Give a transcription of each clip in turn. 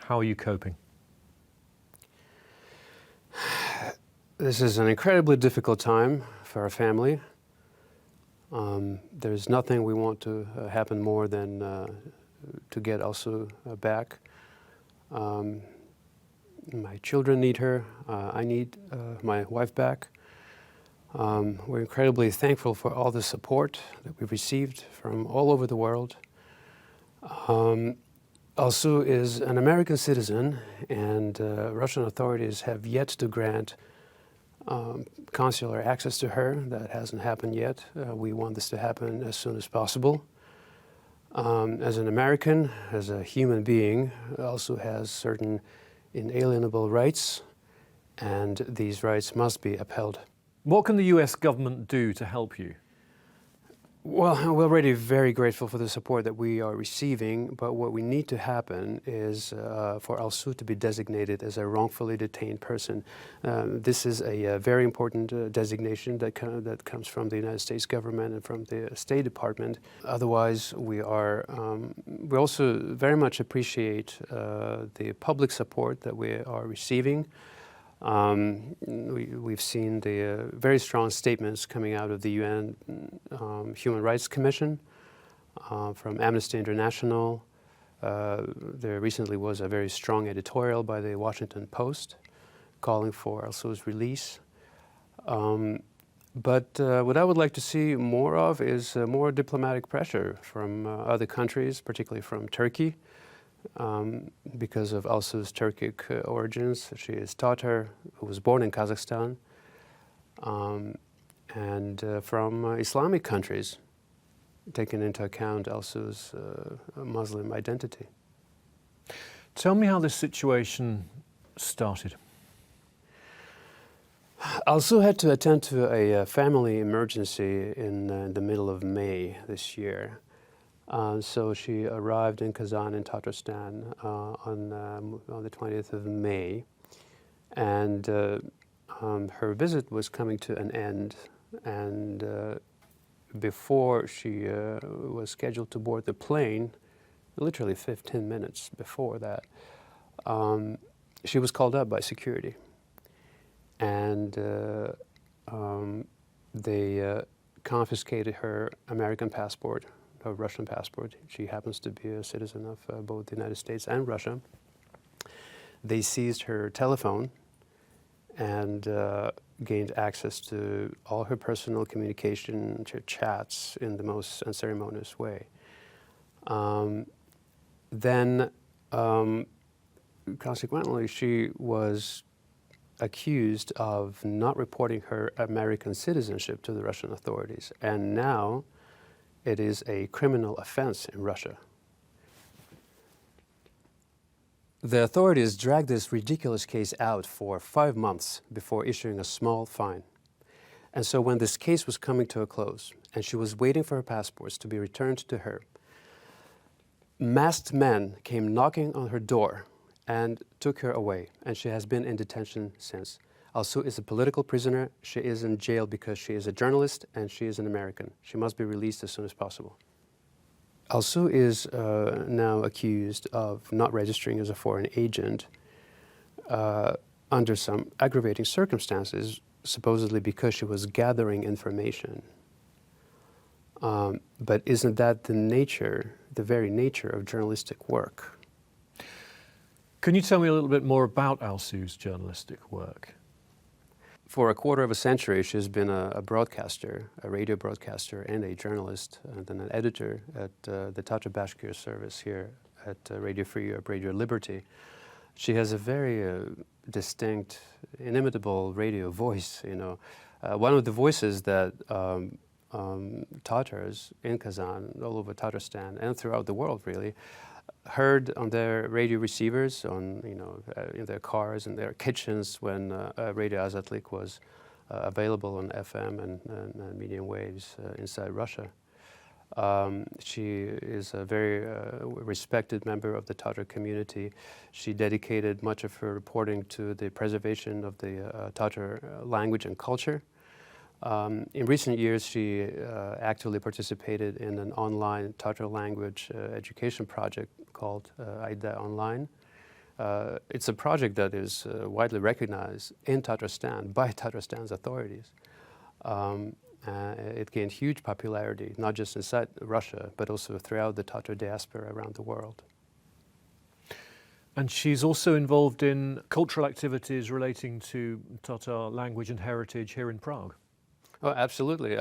How are you coping? This is an incredibly difficult time for our family. There's nothing we want to happen more than to get Alssu back. My children need her. I need my wife back. We're incredibly thankful for all the support that we've received from all over the world. Alssu is an American citizen, and Russian authorities have yet to grant consular access to her. That hasn't happened yet. We want this to happen as soon as possible. As an American, as a human being, Alssu has certain inalienable rights, and these rights must be upheld. What can the US government do to help you? Well, we're already very grateful for the support that we are receiving, but what we need to happen is for Alssu to be designated as a wrongfully detained person. This is a very important designation that comes from the United States government and from the State Department. Otherwise, we also very much appreciate the public support that we are receiving. We've seen the very strong statements coming out of the UN Human Rights Commission, from Amnesty International. There recently was a very strong editorial by the Washington Post calling for Alssu's release. But what I would like to see more of is more diplomatic pressure from other countries, particularly from Turkey. Because of Alssu's Turkic origins. She is Tatar, who was born in Kazakhstan, and from Islamic countries, taking into account Alssu's Muslim identity. Tell me how this situation started. Alssu had to attend to a family emergency in the middle of May this year. So she arrived in Kazan in Tatarstan on the 20th of May, and her visit was coming to an end, and before she was scheduled to board the plane, literally 15 minutes before that, she was called up by security, and they confiscated her American passport, her Russian passport. She happens to be a citizen of both the United States and Russia. They seized her telephone and gained access to all her personal communication, her chats, in the most unceremonious way. Then, consequently, she was accused of not reporting her American citizenship to the Russian authorities, and now it is a criminal offense in Russia. The authorities dragged this ridiculous case out for 5 months before issuing a small fine. And so when this case was coming to a close and she was waiting for her passports to be returned to her, masked men came knocking on her door and took her away, and she has been in detention since. Alssu is a political prisoner. She is in jail because she is a journalist and she is an American. She must be released as soon as possible. Alssu is now accused of not registering as a foreign agent under some aggravating circumstances, supposedly because she was gathering information. But isn't that the very nature of journalistic work? Can you tell me a little bit more about Alssu's journalistic work? For a quarter of a century, she's been a broadcaster, a radio broadcaster, and a journalist, and then an editor at the Tatar-bashkirskata service here at Radio Free Europe, Radio Liberty. She has a very distinct, inimitable radio voice. One of the voices that Tatars in Kazan, all over Tatarstan, and throughout the world, really, heard on their radio receivers, in their cars, in their kitchens, when Radio Azatlik was available on FM and medium waves inside Russia. She is a very respected member of the Tatar community. She dedicated much of her reporting to the preservation of the Tatar language and culture. In recent years, she actively participated in an online Tatar language education project called Ayda Online, It's a project that is widely recognized in Tatarstan by Tatarstan's authorities. It gained huge popularity, not just inside Russia, but also throughout the Tatar diaspora around the world. And she's also involved in cultural activities relating to Tatar language and heritage here in Prague. Oh, absolutely.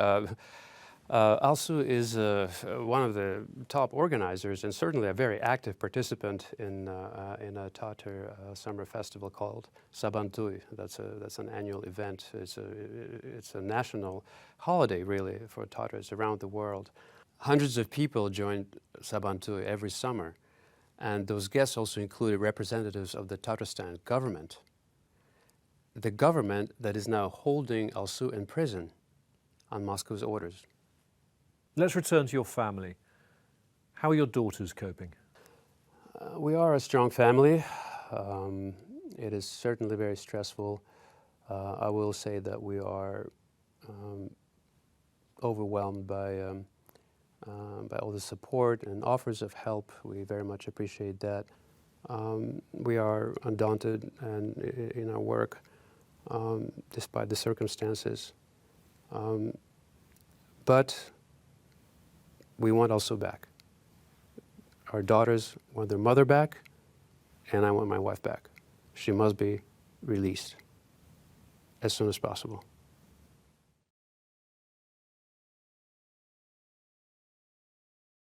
Alsu is one of the top organizers and certainly a very active participant in a Tatar summer festival called Sabantui. That's an annual event. It's a national holiday, really, for Tatars around the world. Hundreds of people join Sabantui every summer, and those guests also included representatives of the Tatarstan government, the government that is now holding Alsu in prison on Moscow's orders. Let's return to your family. How are your daughters coping? We are a strong family. It is certainly very stressful. I will say that we are overwhelmed by all the support and offers of help. We very much appreciate that. We are undaunted and in our work, despite the circumstances. But we want Alsu back. Our daughters want their mother back, and I want my wife back. She must be released as soon as possible.